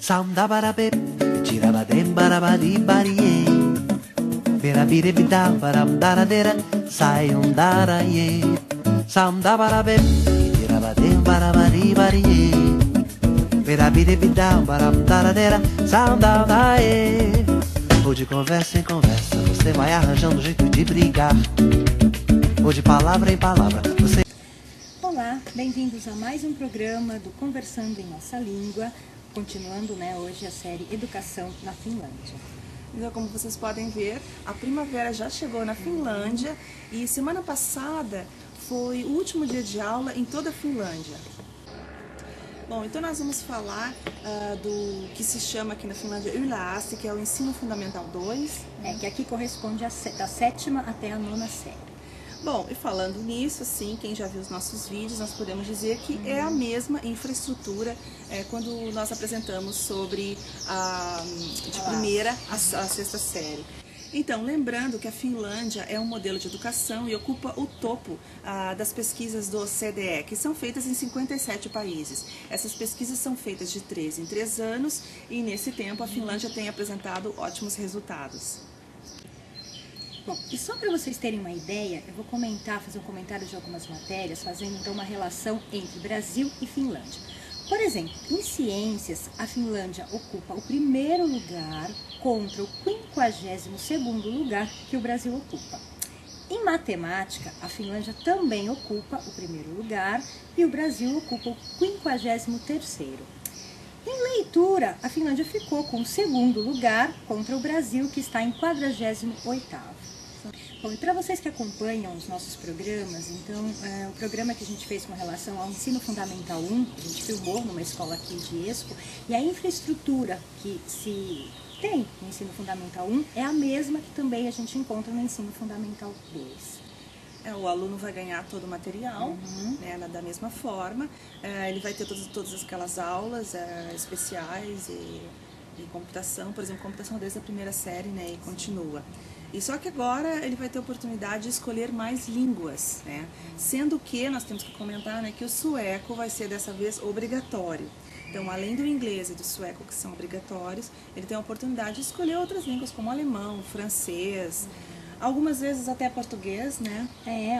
Samdabarabe, tirabadembarabadibarie. Berabiribidambaramdaradera, sayundaraye. Samdabarabe, tirabadembarabadibarie. Berabiribidambaramdaradera, sayundaraye. Ou de conversa em conversa, você vai arranjando um jeito de brigar. Ou de palavra em palavra, você... Olá, bem-vindos a mais um programa do Conversando em Nossa Língua, continuando hoje a série Educação na Finlândia. Então, como vocês podem ver, a primavera já chegou na Finlândia e semana passada foi o último dia de aula em toda a Finlândia. Bom, então nós vamos falar do que se chama aqui na Finlândia Yläasti, que é o Ensino Fundamental 2. Que aqui corresponde da 7ª até a 9ª série. Bom, e falando nisso, assim, quem já viu os nossos vídeos, nós podemos dizer que é a mesma infraestrutura quando nós apresentamos sobre de primeira a 6ª série. Então, lembrando que a Finlândia é um modelo de educação e ocupa o topo das pesquisas do OCDE, que são feitas em 57 países. Essas pesquisas são feitas de 3 em 3 anos e, nesse tempo, a Finlândia tem apresentado ótimos resultados. Bom, e só para vocês terem uma ideia, eu vou fazer um comentário de algumas matérias, fazendo então uma relação entre Brasil e Finlândia. Por exemplo, em ciências, a Finlândia ocupa o primeiro lugar contra o 52º lugar que o Brasil ocupa. Em matemática, a Finlândia também ocupa o primeiro lugar e o Brasil ocupa o 53º. Em leitura, a Finlândia ficou com o 2º lugar contra o Brasil, que está em 48º. Bom, e para vocês que acompanham os nossos programas, então, o programa que a gente fez com relação ao Ensino Fundamental 1, a gente filmou numa escola aqui de Espoo, e a infraestrutura que se tem no Ensino Fundamental 1 é a mesma que também a gente encontra no Ensino Fundamental 2. O aluno vai ganhar todo o material, da mesma forma, ele vai ter todas aquelas aulas especiais e computação, por exemplo, computação desde a primeira série, e continua. E só que agora ele vai ter a oportunidade de escolher mais línguas, sendo que nós temos que comentar que o sueco vai ser dessa vez obrigatório. Então, além do inglês e do sueco, que são obrigatórios, ele tem a oportunidade de escolher outras línguas como alemão, francês, algumas vezes até português,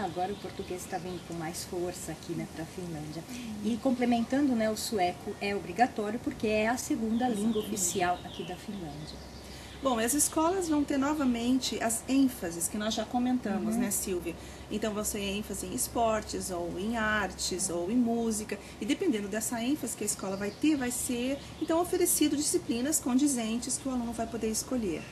agora o português está vindo com mais força aqui, para a Finlândia. E complementando, o sueco é obrigatório porque é a 2ª língua oficial aqui da Finlândia. Bom, as escolas vão ter novamente as ênfases que nós já comentamos, Silvia? Então vão ser ênfase em esportes, ou em artes, ou em música, e dependendo dessa ênfase que a escola vai ter, vai ser então oferecido disciplinas condizentes que o aluno vai poder escolher.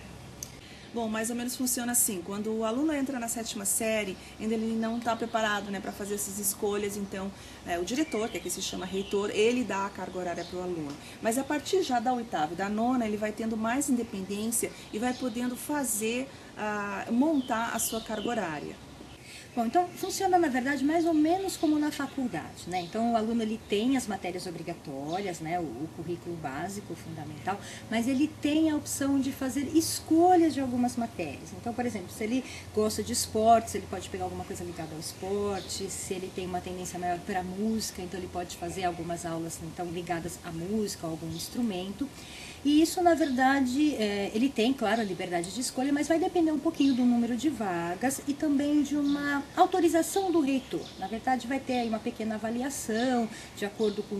Bom, mais ou menos funciona assim, quando o aluno entra na 7ª série, ainda ele não está preparado para fazer essas escolhas, então o diretor, que aqui se chama reitor, ele dá a carga horária para o aluno. Mas a partir já da 8ª e da 9ª, ele vai tendo mais independência e vai podendo montar a sua carga horária. Bom, então funciona na verdade mais ou menos como na faculdade, Então o aluno ele tem as matérias obrigatórias, o currículo básico, fundamental, mas ele tem a opção de fazer escolhas de algumas matérias. Então, por exemplo, se ele gosta de esportes, ele pode pegar alguma coisa ligada ao esporte, se ele tem uma tendência maior para a música, então ele pode fazer algumas aulas ligadas à música, a algum instrumento. E isso, na verdade, ele tem, claro, a liberdade de escolha, mas vai depender um pouquinho do número de vagas e também de uma autorização do reitor. Na verdade, vai ter aí uma pequena avaliação, de acordo com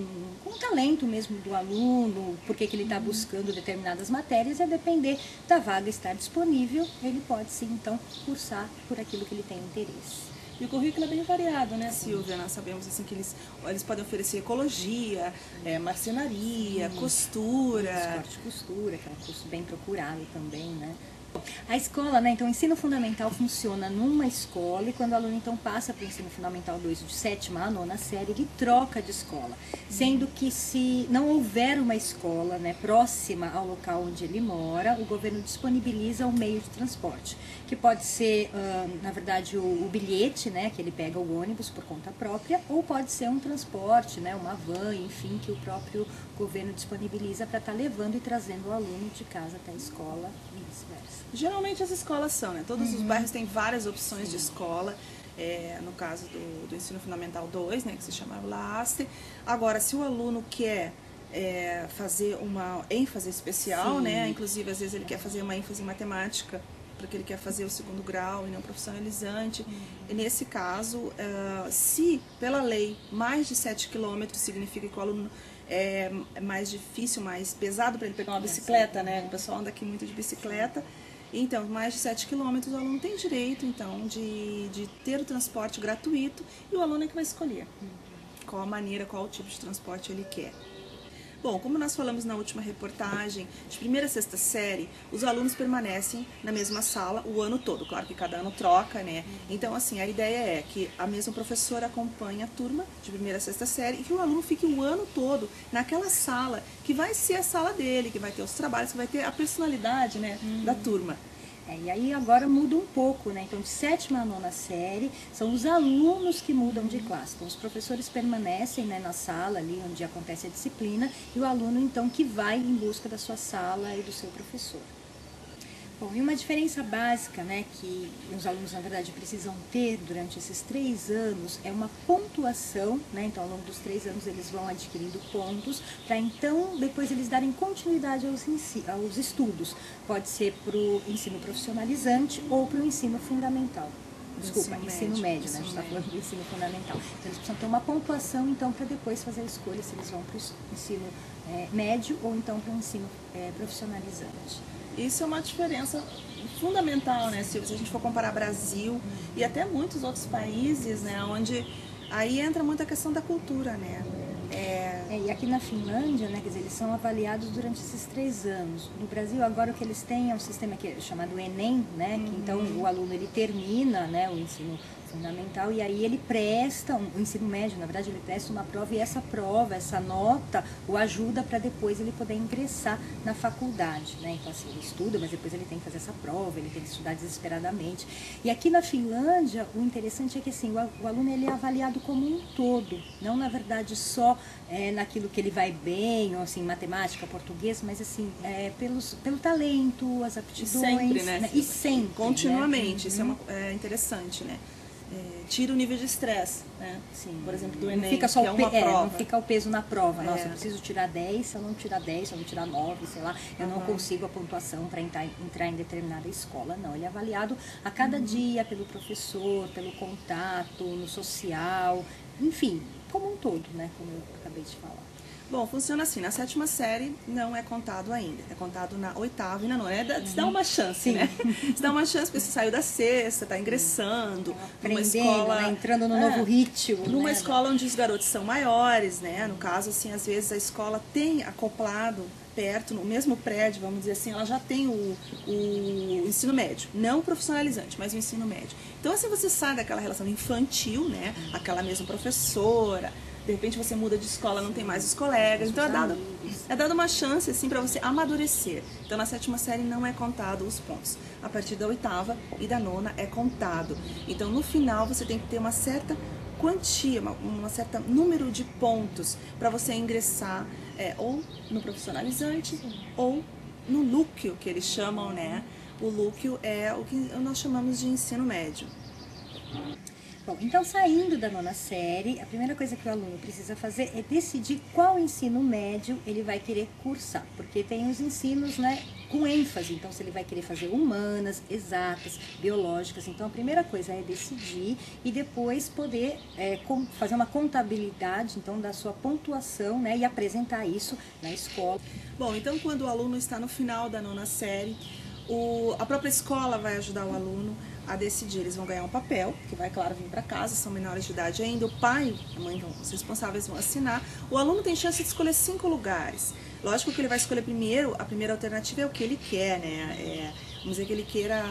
o talento mesmo do aluno, por que ele está buscando determinadas matérias, e a depender da vaga estar disponível, ele pode sim, então, cursar por aquilo que ele tem interesse. E o currículo é bem variado, Silvia? Nós sabemos que eles podem oferecer ecologia, marcenaria, costura. Esporte e costura, que é um curso bem procurado também, A escola, então o ensino fundamental funciona numa escola e quando o aluno então passa para o ensino fundamental 2 de 7ª a 9ª série, ele troca de escola. Sendo que se não houver uma escola próxima ao local onde ele mora, o governo disponibiliza um meio de transporte, que pode ser, na verdade, o bilhete, que ele pega o ônibus por conta própria, ou pode ser um transporte, uma van, enfim, que o próprio governo disponibiliza para estar levando e trazendo o aluno de casa até a escola e vice-versa. Geralmente as escolas são, Todos os bairros têm várias opções de escola. No caso do ensino fundamental 2, que se chama Yläasti. Agora, se o aluno quer fazer uma ênfase especial, Sim. né? Inclusive, às vezes ele quer fazer uma ênfase em matemática, porque ele quer fazer o segundo grau e não profissionalizante. E nesse caso, se pela lei mais de 7 quilômetros significa que o aluno é mais difícil, mais pesado para ele pegar uma bicicleta, né? O pessoal anda aqui muito de bicicleta. Então, mais de 7 quilômetros, o aluno tem direito, então, de ter o transporte gratuito, e o aluno é que vai escolher qual a maneira, qual o tipo de transporte ele quer. Bom, como nós falamos na última reportagem, de primeira a sexta série, os alunos permanecem na mesma sala o ano todo. Claro que cada ano troca, né? Então, assim, a ideia é que a mesma professora acompanhe a turma de primeira a sexta série e que o aluno fique o ano todo naquela sala, que vai ser a sala dele, que vai ter os trabalhos, que vai ter a personalidade, né, da turma. E aí agora muda um pouco, né? Então, de 7ª a 9ª série, são os alunos que mudam de classe. Então, os professores permanecem, né, na sala ali onde acontece a disciplina e o aluno, então, que vai em busca da sua sala e do seu professor. Bom, e uma diferença básica, né, que os alunos, na verdade, precisam ter durante esses 3 anos é uma pontuação, né? Então, ao longo dos 3 anos, eles vão adquirindo pontos para, então, depois eles darem continuidade aos estudos. Pode ser para o ensino profissionalizante ou para o ensino fundamental. Desculpa, ensino médio, né? A gente está falando do ensino fundamental. Então, eles precisam ter uma pontuação, então, para depois fazer a escolha se eles vão para o ensino médio ou, então, para o ensino profissionalizante. Isso é uma diferença fundamental, né, Silvia? Se a gente for comparar Brasil e até muitos outros países, né, onde aí entra muito a questão da cultura, né? E aqui na Finlândia, né, quer dizer, eles são avaliados durante esses 3 anos. No Brasil, agora o que eles têm é um sistema que é chamado Enem, né, que então o aluno ele termina, né, o ensino fundamental e aí ele presta, o ensino médio, na verdade, ele presta uma prova e essa prova, essa nota, o ajuda para depois ele poder ingressar na faculdade, né? Então, assim, ele estuda, mas depois ele tem que fazer essa prova, ele tem que estudar desesperadamente. E aqui na Finlândia, o interessante é que, assim, o aluno ele é avaliado como um todo, não, na verdade, só naquilo que ele vai bem, ou assim, matemática, português, mas, assim, pelo talento, as aptidões. E sempre, né? E sempre. Continuamente, né? Isso é interessante, né? Tira o nível de estresse, né? Sim. Por exemplo, do Enem, não fica só que é uma prova. Não fica o peso na prova. Nossa, eu preciso tirar 10, se eu não tirar 10, se eu não tirar 9, sei lá, eu não consigo a pontuação para entrar em determinada escola. Não, ele é avaliado a cada dia pelo professor, pelo contato, no social, enfim, como um todo, né? Como eu acabei de falar. Bom, funciona assim, na 7ª série não é contado ainda, é contado na 8ª e na 9ª, se dá uma chance, né? Se dá uma chance porque você saiu da 6ª, está ingressando, numa escola, né? Entrando no novo ritmo. Numa né? escola onde os garotos são maiores, né? No caso, assim, às vezes a escola tem acoplado perto, no mesmo prédio, vamos dizer assim, ela já tem o ensino médio, não o profissionalizante, mas o ensino médio. Então, assim, você sai daquela relação infantil, né? Aquela mesma professora, de repente você muda de escola, não tem mais os colegas, então é dado uma chance assim para você amadurecer. Então na 7ª série não é contado os pontos, a partir da 8ª e da 9ª é contado. Então no final você tem que ter uma certa quantia, um certo número de pontos para você ingressar ou no profissionalizante ou no Lúquio, que eles chamam, né? O Lúquio é o que nós chamamos de ensino médio. Bom, então saindo da 9ª série, a primeira coisa que o aluno precisa fazer é decidir qual ensino médio ele vai querer cursar, porque tem os ensinos, né, com ênfase, então se ele vai querer fazer humanas, exatas, biológicas, então a primeira coisa é decidir e depois poder fazer uma contabilidade, então, da sua pontuação, né, e apresentar isso na escola. Bom, então quando o aluno está no final da 9ª série, a própria escola vai ajudar o aluno a decidir. Eles vão ganhar um papel, que vai, claro, vir para casa, são menores de idade ainda, o pai e a mãe, os responsáveis vão assinar. O aluno tem chance de escolher 5 lugares. Lógico que ele vai escolher primeiro, a primeira alternativa é o que ele quer, né? Vamos dizer que ele queira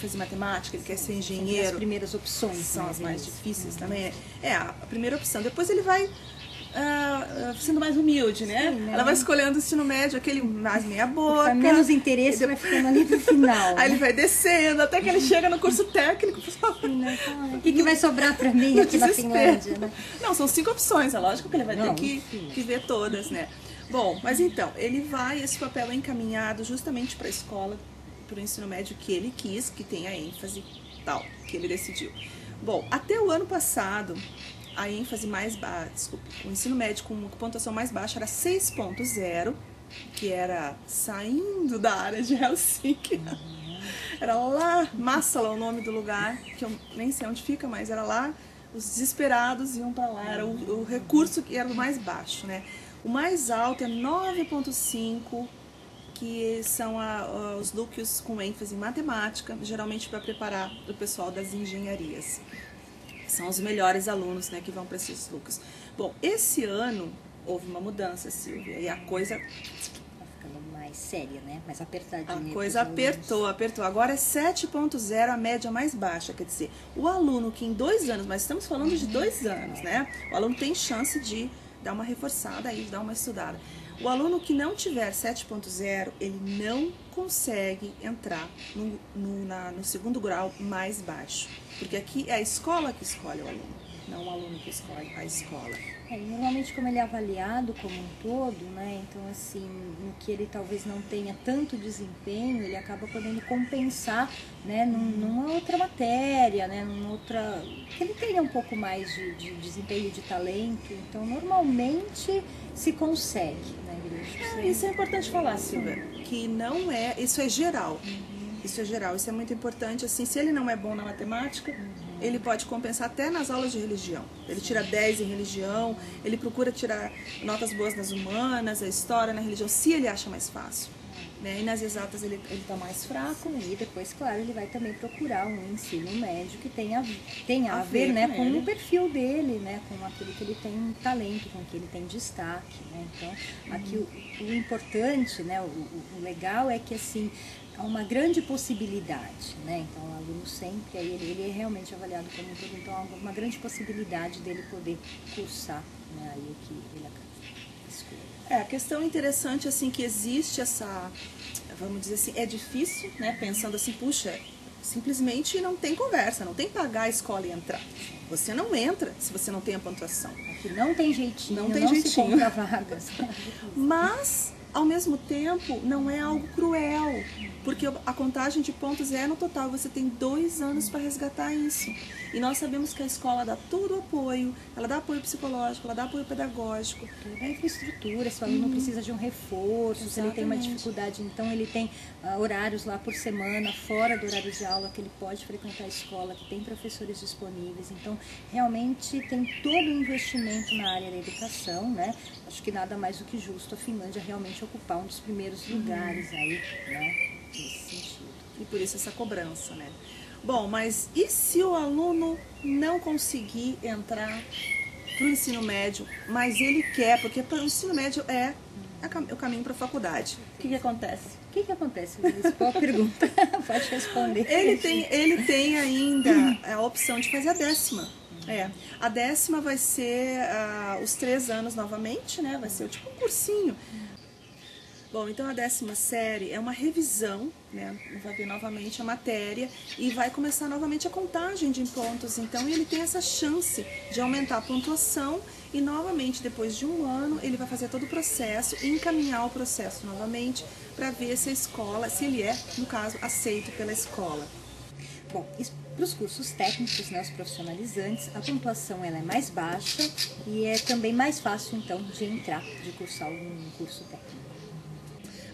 fazer matemática, ele quer ser engenheiro. As primeiras opções. São as mais difíceis também. A primeira opção. Depois ele vai sendo mais humilde, né? Sim, né? Ela vai escolhendo o ensino médio, aquele mais meia boca. Menos interesse vai ficando ali pro final. Aí ele vai descendo, até que ele chega no curso técnico. O que vai sobrar pra mim aqui na Finlândia, né? Não, são 5 opções, é lógico que ele vai ter que ver todas, né? Bom, mas então, ele esse papel é encaminhado justamente para a escola, para o ensino médio que ele quis, que tenha ênfase tal, que ele decidiu. Bom, até o ano passado, a ênfase mais baixa, o ensino médio com pontuação mais baixa era 6.0, que era saindo da área de Helsinki. Era lá, Massala é o nome do lugar, que eu nem sei onde fica, mas era lá, os desesperados iam para lá, era o recurso que era o mais baixo, né? O mais alto é 9.5, que são os núcleos com ênfase em matemática, geralmente para preparar o pessoal das engenharias. São os melhores alunos, né, que vão para esses núcleos. Bom, esse ano houve uma mudança, Silvia, e a coisa... Tá ficando mais séria, né? Mais apertadinha. A coisa apertou. Agora é 7.0 a média mais baixa, quer dizer, o aluno que em 2 anos, mas estamos falando de 2 anos, né? O aluno tem chance de dar uma reforçada aí, dar uma estudada. O aluno que não tiver 7.0, ele não consegue entrar no segundo grau mais baixo. Porque aqui é a escola que escolhe o aluno, não o aluno que escolhe a escola. Normalmente, como ele é avaliado como um todo, né? Então, assim, no que ele talvez não tenha tanto desempenho, ele acaba podendo compensar, né? Numa outra matéria, né? Numa outra... que ele tenha um pouco mais de desempenho, de talento. Então, normalmente se consegue, né, Gris? Isso é importante falar, Silvia, que não é... Isso é geral. Isso é geral, isso é muito importante. Assim, se ele não é bom na matemática, ele pode compensar até nas aulas de religião. Ele tira 10 em religião, ele procura tirar notas boas nas humanas, a história, na religião, se ele acha mais fácil. Né? E nas exatas ele está mais fraco. E depois, claro, ele vai também procurar um ensino médio que tenha a ver, né, com o perfil dele, né, com aquilo que ele tem talento, com o que ele tem destaque. Né? Então, aqui o importante, né, o legal é que, assim, há uma grande possibilidade, né? Então, o aluno sempre, aí ele é realmente avaliado como um todo, então há uma grande possibilidade dele poder cursar, né, aí o que ele escolhe. A questão interessante, assim, que existe essa, vamos dizer assim, é difícil, né? Pensando assim, puxa, simplesmente não tem conversa, não tem pagar a escola e entrar. Você não entra se você não tem a pontuação. Aqui não tem jeitinho, não se compra vagas. Mas, ao mesmo tempo, não é algo cruel, porque a contagem de pontos é no total, você tem 2 anos para resgatar isso. E nós sabemos que a escola dá todo o apoio, ela dá apoio psicológico, ela dá apoio pedagógico. É infraestrutura, se o aluno precisa de um reforço, se ele tem uma dificuldade, então ele tem horários lá por semana, fora do horário de aula, que ele pode frequentar a escola, que tem professores disponíveis. Então, realmente tem todo o investimento na área da educação, né? Acho que nada mais do que justo a Finlândia realmente ocupar um dos primeiros lugares aí, né? Nesse sentido. E por isso essa cobrança, né? Bom, mas e se o aluno não conseguir entrar para o ensino médio, mas ele quer, porque o ensino médio é o caminho para a faculdade. O que acontece? O que acontece, Luiz? Qual a pergunta? Pode responder. Ele tem ainda a opção de fazer a 10ª. A 10ª vai ser os 3 anos novamente, né? Vai ser tipo um cursinho. Bom, então a 10ª série é uma revisão, né? Vai ver novamente a matéria e vai começar novamente a contagem de pontos. Então ele tem essa chance de aumentar a pontuação e novamente depois de 1 ano ele vai fazer todo o processo e encaminhar o processo novamente para ver se a escola, se ele é, no caso, aceito pela escola. Bom, para os cursos técnicos, né, os profissionalizantes, a pontuação ela é mais baixa e é também mais fácil então de entrar, de cursar um curso técnico.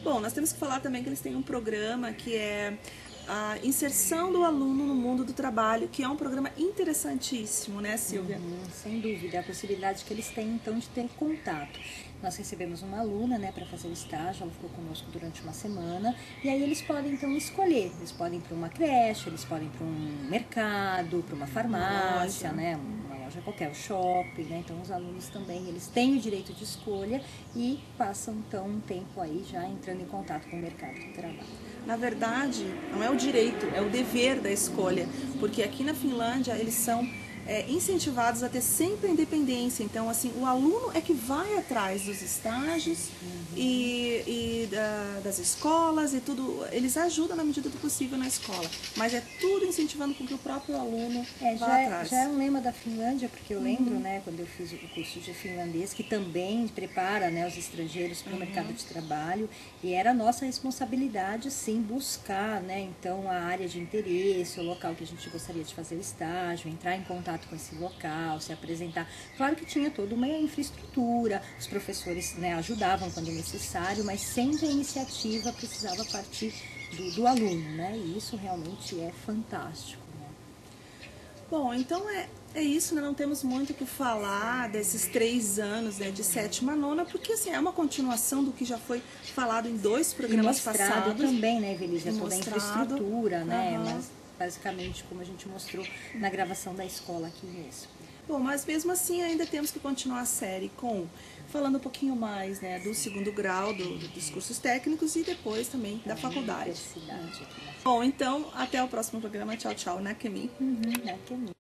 Bom, nós temos que falar também que eles têm um programa que é a inserção do aluno no mundo do trabalho, que é um programa interessantíssimo, né, Silvia? Sem dúvida, a possibilidade que eles têm, então, de ter contato. Nós recebemos uma aluna, né, para fazer o estágio, ela ficou conosco durante uma semana, e aí eles podem, então, escolher. Eles podem ir para uma creche, eles podem ir para um mercado, para uma farmácia, né, uma loja qualquer, um shopping, né, então os alunos também, eles têm o direito de escolha e passam, então, um tempo aí já entrando em contato com o mercado de trabalho. Na verdade, não é o direito, é o dever da escolha, porque aqui na Finlândia eles são incentivados a ter sempre a independência. Então, assim, o aluno é que vai atrás dos estágios e das escolas e tudo. Eles ajudam na medida do possível na escola, mas é tudo incentivando com que o próprio aluno vá atrás. Já é um lema da Finlândia, porque eu lembro, né, quando eu fiz o curso de finlandês, que também prepara, né, os estrangeiros para o mercado de trabalho, e era a nossa responsabilidade, sim, buscar, né, então, a área de interesse, o local que a gente gostaria de fazer o estágio, entrar em contato contato com esse local, se apresentar. Claro que tinha toda uma infraestrutura, os professores, né, ajudavam quando necessário, mas sempre a iniciativa precisava partir do aluno, né? E isso realmente é fantástico, né? Bom, então é isso, né? Não temos muito o que falar desses 3 anos, né, de 7ª a 9ª, porque assim, é uma continuação do que já foi falado em 2 programas e mostrado passados. Também, né, Evelise, toda a Mostrado. infraestrutura, né? Uhum. Mas basicamente como a gente mostrou na gravação da escola aqui mesmo. Bom, mas mesmo assim ainda temos que continuar a série falando um pouquinho mais, né, do 2º grau, dos cursos técnicos e depois também da faculdade. Universidade aqui. Bom, então até o próximo programa. Tchau, tchau, Nakemi. Nakemi.